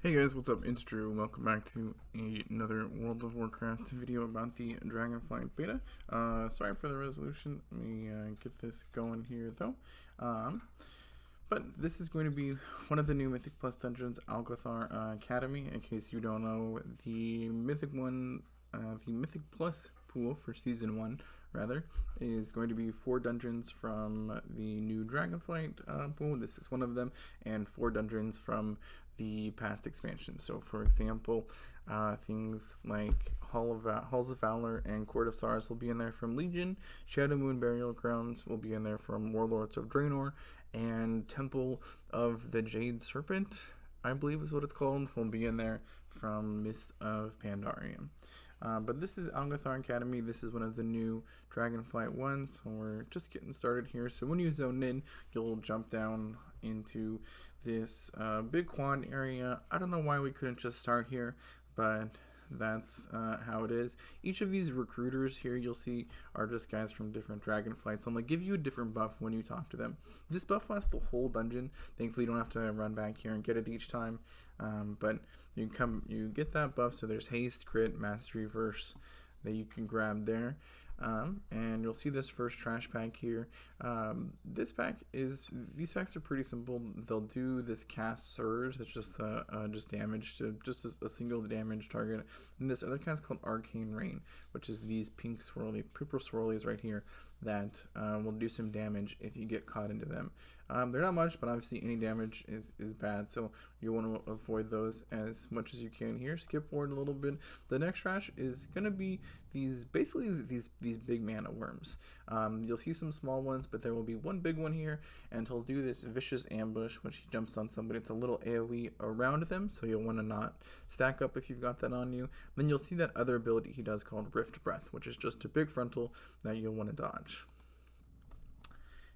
Hey guys, what's up? It's Drew. Welcome back to another World of Warcraft video about the Dragonflight beta. Sorry for the resolution. Let me get this going here though. But this is going to be one of the new Mythic Plus dungeons, Algothar Academy. In case you don't know, the Mythic Plus pool for Season 1, rather, is going to be 4 dungeons from the new Dragonflight pool. This is one of them, and 4 dungeons from the past expansions. So, for example, things like Halls of Valor and Court of Stars will be in there from Legion. Shadow Moon Burial Grounds will be in there from Warlords of Draenor, and Temple of the Jade Serpent, I believe is what it's called, will be in there from Mist of Pandarium. But this is Algothar Academy. This is one of the new Dragonflight ones, so we're just getting started here. So when you zone in, you'll jump down into this big quad area. I don't know why we couldn't just start here, but that's how it is. Each of these recruiters here you'll see are just guys from different Dragonflights. So I'm going to give you a different buff when you talk to them. This buff lasts the whole dungeon. Thankfully you don't have to run back here and get it each time, but you get that buff. So there's haste, crit, mastery, verse that you can grab there. And you'll see this first trash pack here. These packs are pretty simple. They'll do this cast surge, that's just damage to just a single damage target. And this other cast called Arcane Rain, which is these purple swirlies right here that will do some damage if you get caught into them. They're not much, but obviously any damage is bad, so you want to avoid those as much as you can here. Skip forward a little bit. The next trash is going to be these big mana worms. You'll see some small ones, but there will be one big one here, and he'll do this vicious ambush, which he jumps on somebody. It's a little AoE around them, so you'll want to not stack up if you've got that on you. Then you'll see that other ability he does called Rift Breath, which is just a big frontal that you'll want to dodge.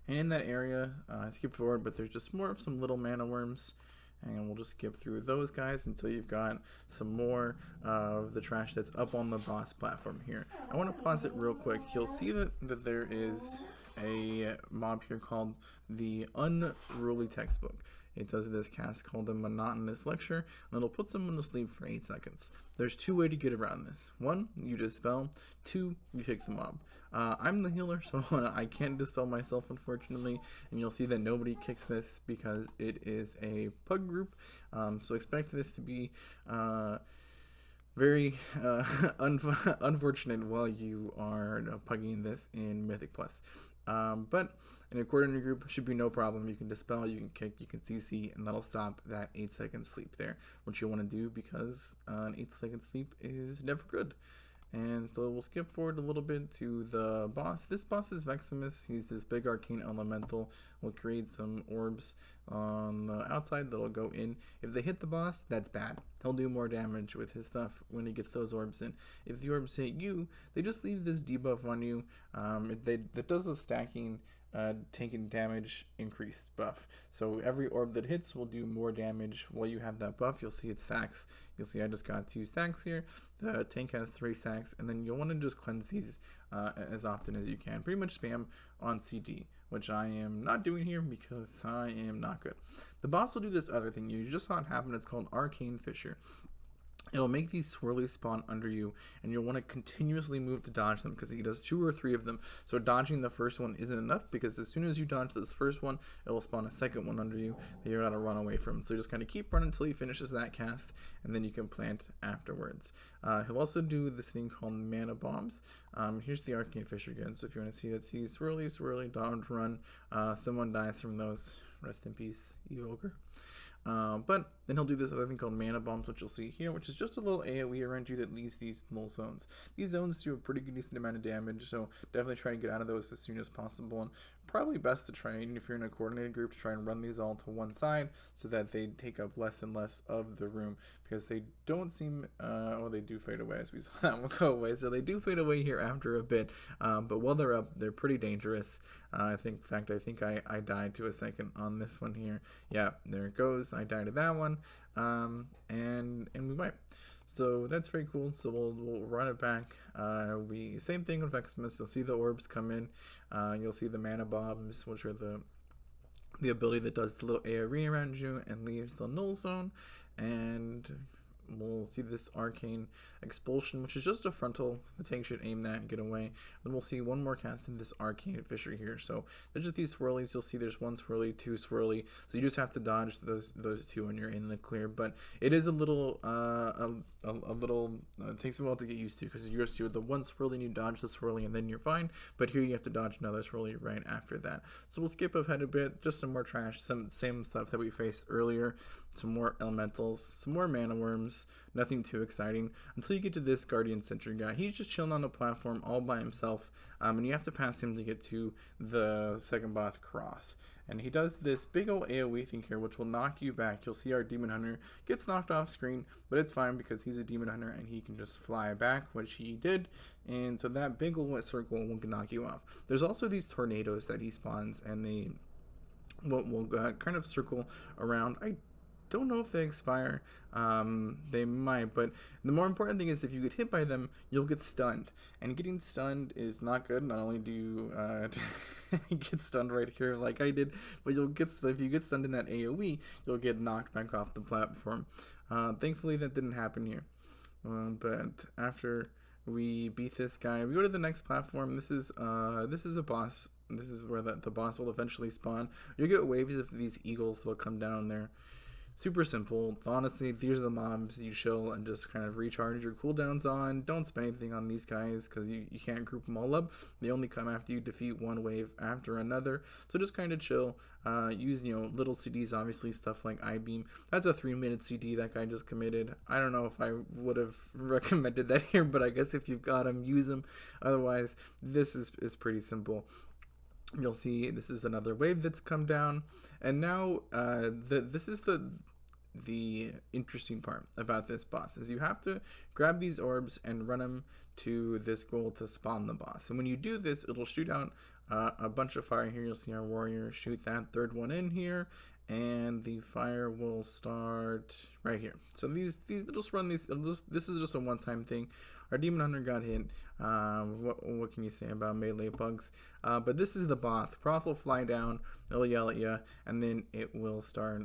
And in that area, I skipped forward, but there's just more of some little mana worms, and we'll just skip through those guys until you've got some more of the trash that's up on the boss platform here. I want to pause it real quick. You'll see that there is a mob here called the Unruly Textbook. It does this cast called the Monotonous Lecture, and it'll put someone to sleep for 8 seconds. There's 2 ways to get around this. 1, you dispel. 2, you kick the mob. I'm the healer, so I can't dispel myself, unfortunately, and you'll see that nobody kicks this because it is a pug group, so expect this to be very unfortunate while you are pugging this in Mythic Plus. But in a coordinated group, should be no problem. You can dispel, you can kick, you can CC, and that'll stop that 8-second sleep there, which you'll want to do because an 8-second sleep is never good. And so we'll skip forward a little bit to the boss. This boss is Vexamus. He's this big arcane elemental. Will create some orbs on the outside that'll go in. If they hit the boss, that's bad. He'll do more damage with his stuff when he gets those orbs in. If the orbs hit you, they just leave this debuff on you. That does a stacking taking damage increased buff. So every orb that hits will do more damage while you have that buff. You'll see it stacks. You'll see I just got 2 stacks here. The tank has 3 stacks, and then you'll want to just cleanse these as often as you can. Pretty much spam on CD, which I am not doing here because I am not good. The boss will do this other thing. You just saw it happen. It's called Arcane Fissure. It'll make these swirlies spawn under you, and you'll want to continuously move to dodge them because he does 2 or 3 of them. So dodging the first one isn't enough because as soon as you dodge this first one, it will spawn a second one under you that you're going to run away from. So you just kind of keep running until he finishes that cast, and then you can plant afterwards. He'll also do this thing called Mana Bombs. Here's the Arcane Fissure again. So if you want to see that, see swirly, dodge, run. Someone dies from those. Rest in peace, Evoker. But then he'll do this other thing called Mana Bombs, which you'll see here, which is just a little AoE around you that leaves these little zones. These zones do a pretty good decent amount of damage, so definitely try and get out of those as soon as possible. And probably best to try, if you're in a coordinated group, to try and run these all to one side so that they take up less and less of the room, because they don't seem, well, they do fade away as we saw that one go away, so they do fade away here after a bit, but while they're up, they're pretty dangerous. I think I died to a second on this one here. Yeah, there it goes. I died to that one, and we might. So that's very cool. So we'll run it back. Same thing with Vexamus. You'll see the orbs come in. You'll see the mana bombs, which are the the ability that does the little AoE around you and leaves the null zone, and we'll see this arcane expulsion, which is just a frontal. The tank should aim that and get away. Then we'll see one more cast in this arcane fishery here. So there's just these swirlies. You'll see there's one swirly, two swirly. So you just have to dodge those two when you're in the clear. But it is a little it takes a while to get used to, because you're used to the one swirly and you dodge the swirly and then you're fine. But here you have to dodge another swirly right after that. So we'll skip ahead a bit. Just some more trash, some same stuff that we faced earlier. Some more elementals, some more mana worms, nothing too exciting, until you get to this Guardian Sentry guy. He's just chilling on the platform all by himself, and you have to pass him to get to the second boss, Crawth. And he does this big old AoE thing here, which will knock you back. You'll see our Demon Hunter gets knocked off screen, but it's fine because he's a Demon Hunter and he can just fly back, which he did. And so that big old circle will knock you off. There's also these tornadoes that he spawns, and they will kind of circle around. I don't know if they expire. They might, but the more important thing is if you get hit by them, you'll get stunned, and getting stunned is not good. Not only do you get stunned right here like I did, but if you get stunned in that AoE, you'll get knocked back off the platform. Thankfully that didn't happen here, but after we beat this guy, we go to the next platform. This is a boss. This is where the boss will eventually spawn. You'll get waves of these eagles that'll come down there. Super simple. Honestly, these are the mobs you chill and just kind of recharge your cooldowns on. Don't spend anything on these guys because you can't group them all up. They only come after you defeat one wave after another. So just kind of chill. Use, little CDs, obviously, stuff like I-Beam. That's a 3-minute CD that guy just committed. I don't know if I would have recommended that here, but I guess if you've got them, use them. Otherwise, this is pretty simple. You'll see this is another wave that's come down, and now this is the interesting part about this boss is you have to grab these orbs and run them to this goal to spawn the boss. And when you do this, it'll shoot out a bunch of fire here. You'll see our warrior shoot that third one in here, and the fire will start right here. So these just run these. This is just a one-time thing. Our Demon Hunter got hit. What can you say about melee bugs? But this is the boss. Crawth will fly down, it'll yell at you, and then it will start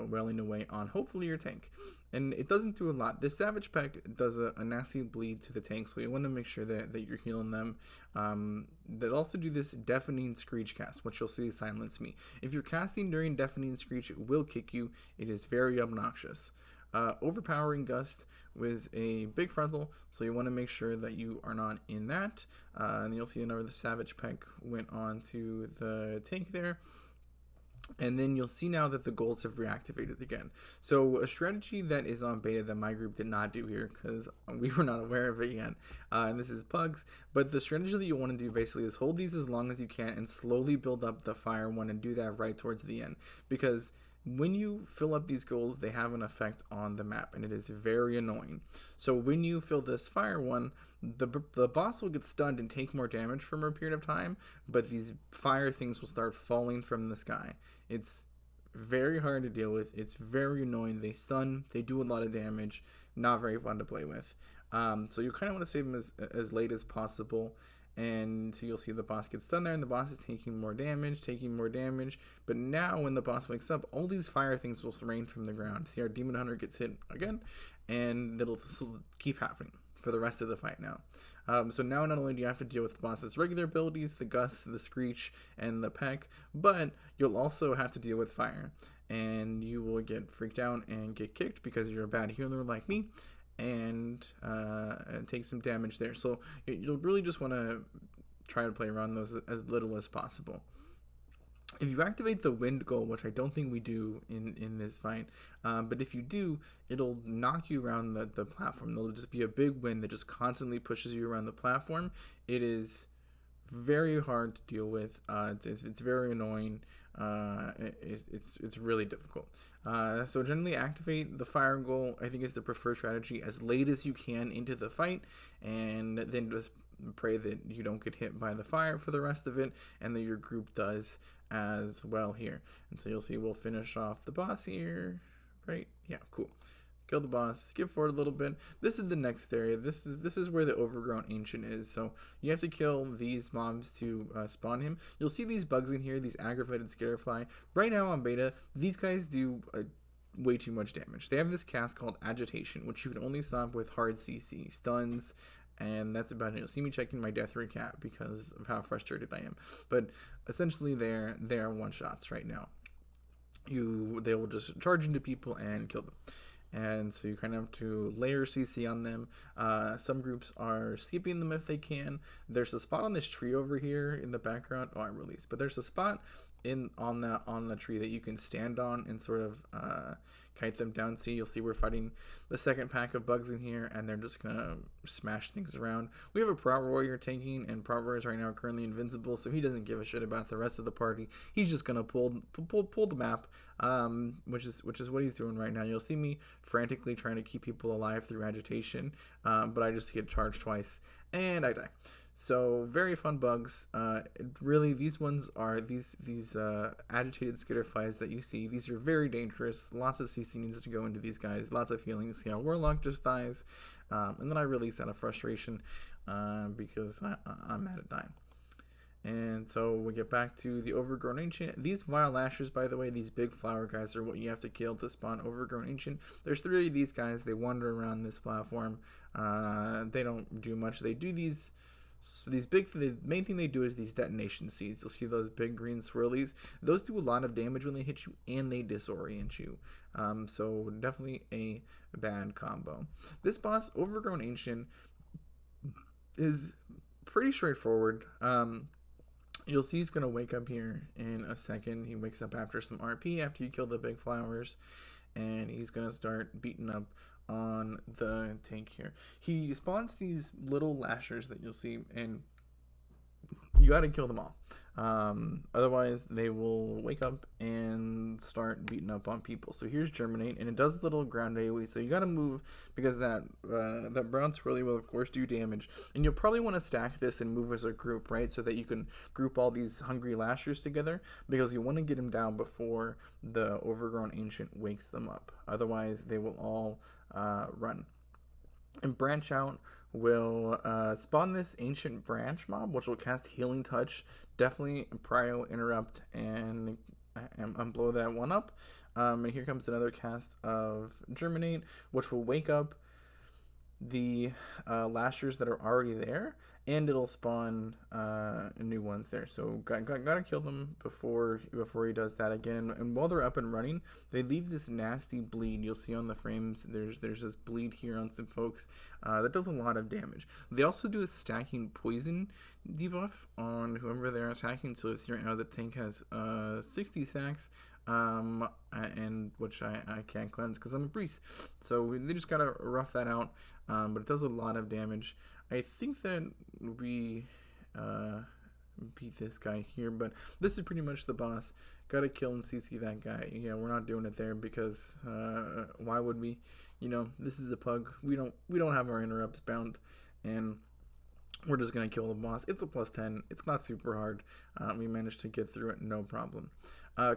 wailing away on hopefully your tank. And it doesn't do a lot. This Savage Peck does a nasty bleed to the tank, so you want to make sure that you're healing them. That also do this Deafening Screech cast, which you'll see silence me. If you're casting during Deafening Screech, it will kick you. It is very obnoxious. Overpowering Gust was a big frontal, so you want to make sure that you are not in that. And you'll see another Savage Peck went on to the tank there. And then you'll see now that the golds have reactivated again. So a strategy that is on beta that my group did not do here because we were not aware of it yet. And this is bugs. But the strategy that you want to do basically is hold these as long as you can and slowly build up the fire one, and do that right towards the end. Because when you fill up these goals, they have an effect on the map, and it is very annoying. So when you fill this fire one, the boss will get stunned and take more damage for a period of time, but these fire things will start falling from the sky. It's very hard to deal with. It's very annoying. They stun. They do a lot of damage. Not very fun to play with. So you kind of want to save them as late as possible. And so you'll see the boss gets stunned there, and the boss is taking more damage. But now when the boss wakes up, all these fire things will rain from the ground. See, our Demon Hunter gets hit again, and it'll keep happening for the rest of the fight now. So now not only do you have to deal with the boss's regular abilities, the Gust, the Screech, and the Peck, but you'll also have to deal with fire. And you will get freaked out and get kicked because you're a bad healer like me, and take some damage there. So you'll really just want to try to play around those as little as possible. If you activate the wind goal, which I don't think we do in this fight, but if you do, it'll knock you around the platform. There'll just be a big wind that just constantly pushes you around the platform. It is very hard to deal with. It's very annoying. It's really difficult. So generally activate the fire goal, I think, is the preferred strategy as late as you can into the fight, and then just pray that you don't get hit by the fire for the rest of it, and that your group does as well here. And so you'll see we'll finish off the boss here, right? Yeah, cool. kill the boss, skip forward a little bit. This is the next area. This is where the Overgrown Ancient is. So you have to kill these mobs to spawn him. You'll see these bugs in here, these aggravated Skitterfly. Right now on beta, these guys do way too much damage. They have this cast called Agitation, which you can only stop with hard CC, stuns, and that's about it. You'll see me checking my death recap because of how frustrated I am. But essentially, they are one-shots right now. They will just charge into people and kill them. And so you kind of have to layer CC on them. Some groups are skipping them if they can. There's a spot on this tree over here in the background. Oh, I released. But there's a spot on the tree that you can stand on and sort of kite them down. See, you'll see we're fighting the second pack of bugs in here, and they're just gonna smash things around. We have a Prot Warrior tanking, and Prot Warrior is right now currently invincible, so he doesn't give a shit about the rest of the party. He's just gonna pull the map, which is what he's doing right now. You'll see me frantically trying to keep people alive through agitation, but I just get charged twice and I die. So very fun bugs. Really, these ones are these agitated Skitterflies that you see. These are very dangerous. Lots of CC needs to go into these guys. Lots of healing. See how Warlock just dies, and then I release out of frustration because I'm mad at dying. And so we get back to the Overgrown Ancient. These Vile Lashers, by the way, these big flower guys are what you have to kill to spawn Overgrown Ancient. There's 3 of these guys. They wander around this platform. They don't do much. They do these big, the main thing they do is these detonation seeds. You'll see those big green swirlies. Those do a lot of damage when they hit you, and they disorient you. So definitely a bad combo. This boss, Overgrown Ancient, is pretty straightforward. You'll see he's going to wake up here in a second. He wakes up after some RP, after you kill the big flowers, and he's going to start beating up on the tank here. He spawns these little lashers that you'll see, and you got to kill them all. Otherwise, they will wake up and start beating up on people. So here's Germinate, and it does little ground AoE. So you got to move because that brown swirly will, of course, do damage. And you'll probably want to stack this and move as a group, right? So that you can group all these hungry lashers together because you want to get them down before the Overgrown Ancient wakes them up. Otherwise, they will all run. And Branch Out will spawn this Ancient Branch mob, which will cast Healing Touch, definitely Prio, Interrupt, and blow that one up. And here comes another cast of Germinate, which will wake up the lashers that are already there, and it'll spawn new ones there. So gotta kill them before he does that again. And while they're up and running, they leave this nasty bleed. You'll see on the frames there's this bleed here on some folks that does a lot of damage. They also do a stacking poison debuff on whoever they're attacking. So it's right now the tank has 60 stacks. And which I can't cleanse because I'm a priest, so they just gotta rough that out, but it does a lot of damage. I think that we beat this guy here, but this is pretty much the boss. Gotta kill and CC that guy. Yeah, we're not doing it there because why would we? You know, this is a pug. We don't have our interrupts bound, and we're just going to kill the boss. It's a +10. It's not super hard. We managed to get through it, no problem.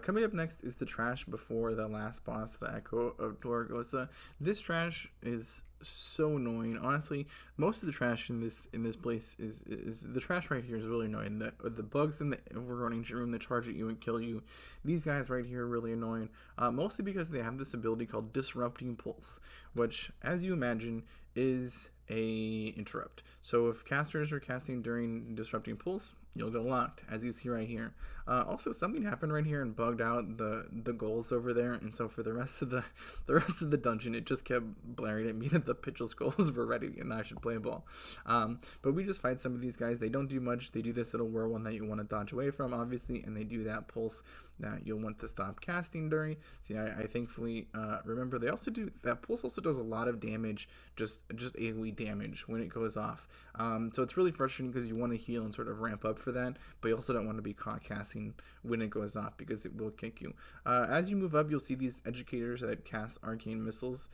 Coming up next is the trash before the last boss, the Echo of Doragosa. This trash is so annoying. Honestly, most of the trash in this place is the trash right here is really annoying. The bugs in the Overgrown Ancient room that charge at you and kill you. These guys right here are really annoying. Mostly because they have this ability called Disrupting Pulse, which, as you imagine, is a interrupt. So if casters are casting during Disrupting Pulse, you'll get locked, as you see right here. Also, something happened right here and bugged out the goals over there, and so for the rest of the dungeon, it just kept blaring at me that the pitchel skulls were ready and I should play ball. But we just fight some of these guys. They don't do much. They do this little whirlwind that you want to dodge away from, obviously, and they do that pulse that you'll want to stop casting during. See, I thankfully remember they also do that pulse. Also does a lot of damage, just AoE damage when it goes off. So it's really frustrating because you want to heal and sort of ramp up for that, but you also don't want to be caught casting when it goes off because it will kick you. As you move up, you'll see these educators that cast arcane missiles.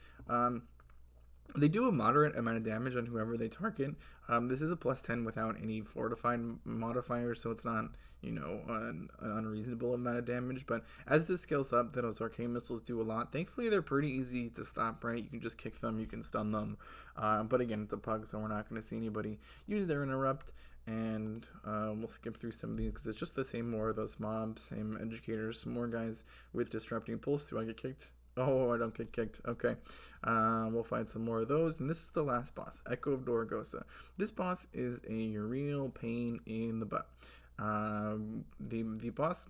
They do a moderate amount of damage on whoever they target. This is a +10 without any fortified modifier, so it's not, you know, an unreasonable amount of damage. But as this scales up, those arcane missiles do a lot. Thankfully, they're pretty easy to stop, right? You can just kick them, you can stun them. But again, it's a pug, so we're not going to see anybody use their interrupt. And we'll skip through some of these because it's just the same, more of those mobs, same educators, some more guys with disrupting pulse. Do I get kicked? Oh, I don't get kicked. Okay. We'll find some more of those. And this is the last boss, Echo of Doragosa. This boss is a real pain in the butt. The boss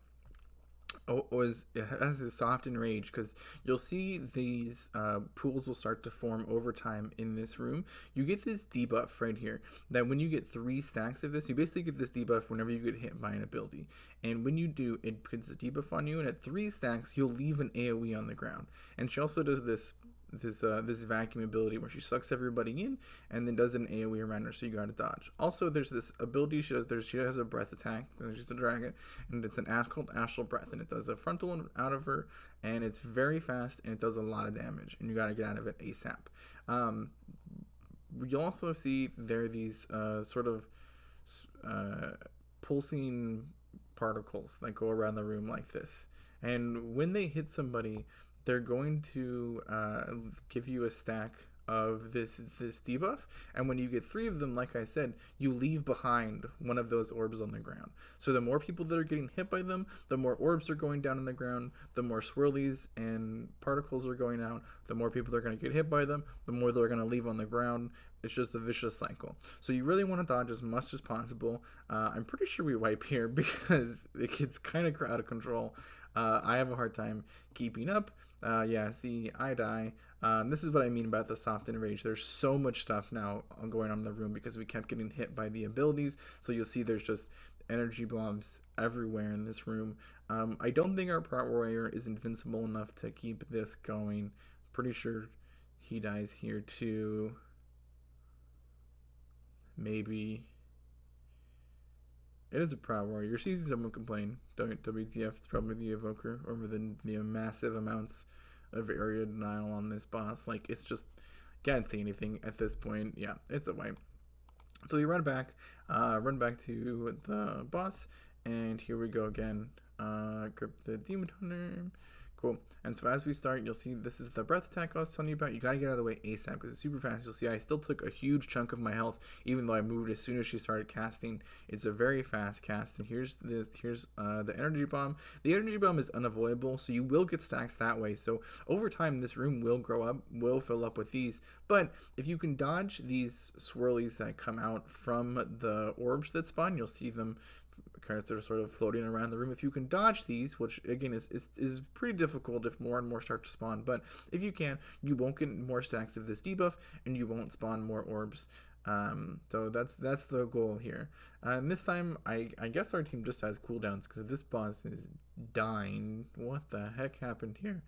it has this soft enrage because you'll see these pools will start to form over time in this room. You get this debuff right here that when you get 3 stacks of this, you basically get this debuff whenever you get hit by an ability, and when you do, it puts a debuff on you, and at 3 stacks you'll leave an AoE on the ground. And she also does this vacuum ability where she sucks everybody in and then does an AoE around her, so you gotta dodge. Also, there's this ability she does. She has a breath attack. She's a dragon, and it's an called Astral Breath, and it does a frontal out of her, and it's very fast, and it does a lot of damage, and you gotta get out of it ASAP. You'll also see there are these sort of pulsing particles that go around the room like this, and when they hit somebody, they're going to give you a stack of this debuff, and when you get 3 of them, like I said, you leave behind one of those orbs on the ground. So the more people that are getting hit by them, the more orbs are going down on the ground, the more swirlies and particles are going out, the more people are going to get hit by them, the more they're going to leave on the ground. It's just a vicious cycle. So you really want to dodge as much as possible. I'm pretty sure we wipe here because it gets kind of out of control. I have a hard time keeping up. Yeah, see, I die. This is what I mean about the soft enrage. There's so much stuff now going on in the room because we kept getting hit by the abilities. So you'll see there's just energy bombs everywhere in this room. I don't think our Prot Warrior is invincible enough to keep this going. Pretty sure he dies here too. Maybe. It is a Prot Warrior. You're seeing someone complain. WTF, it's probably the Evoker over the massive amounts of area denial on this boss. Like, it's just, can't see anything at this point. Yeah, it's a wipe. So you run back to the boss, and here we go again. Grip the Demon Hunter. Cool. And so as we start, you'll see this is the breath attack I was telling you about. You got to get out of the way ASAP because it's super fast. You'll see I still took a huge chunk of my health, even though I moved as soon as she started casting. It's a very fast cast. And here's the energy bomb. The energy bomb is unavoidable, so you will get stacks that way. So over time, this room will grow up, will fill up with these. But if you can dodge these swirlies that come out from the orbs that spawn, you'll see them cards that are sort of floating around the room. If you can dodge these, which again is pretty difficult if more and more start to spawn, but if you can, you won't get more stacks of this debuff and you won't spawn more orbs. So that's the goal here. And this time, I guess our team just has cooldowns because this boss is dying. What the heck happened here?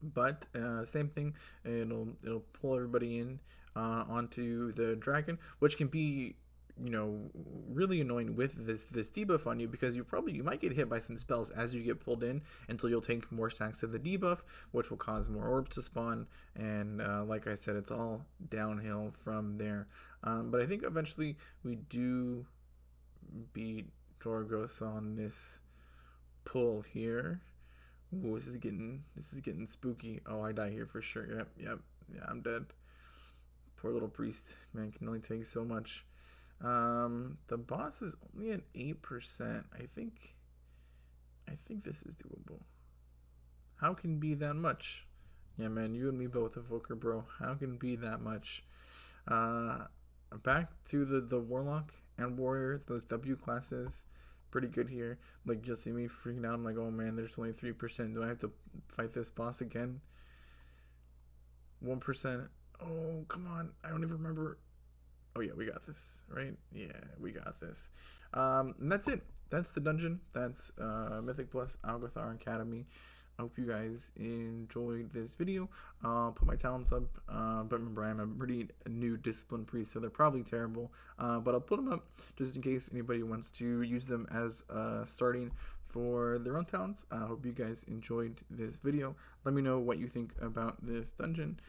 But same thing, it'll pull everybody in onto the dragon, which can be, you know, really annoying with this debuff on you because you might get hit by some spells as you get pulled in until you'll take more stacks of the debuff, which will cause more orbs to spawn, and like I said, it's all downhill from there. But I think eventually we do beat Doragosa on this pull here. Ooh, this is getting spooky. Oh, I die here for sure. Yep, yeah, I'm dead. Poor little priest, man, can only take so much. The boss is only at 8%. I think this is doable. How can be that much? Yeah, man, you and me both, Evoker, bro. How can be that much? Back to the Warlock and Warrior, those W classes, pretty good here. Like, you'll see me freaking out. I'm like, oh man, there's only 3%. Do I have to fight this boss again? 1%. Oh, come on. I don't even remember. Oh yeah, we got this, right? Yeah, we got this. And that's it. That's the dungeon. That's Mythic plus Algothar Academy. I hope you guys enjoyed this video. I'll put my talents up, but remember, I'm a pretty new discipline priest, so they're probably terrible, but I'll put them up just in case anybody wants to use them as starting for their own talents. I hope you guys enjoyed this video. Let me know what you think about this dungeon.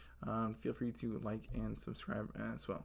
Feel free to like and subscribe as well.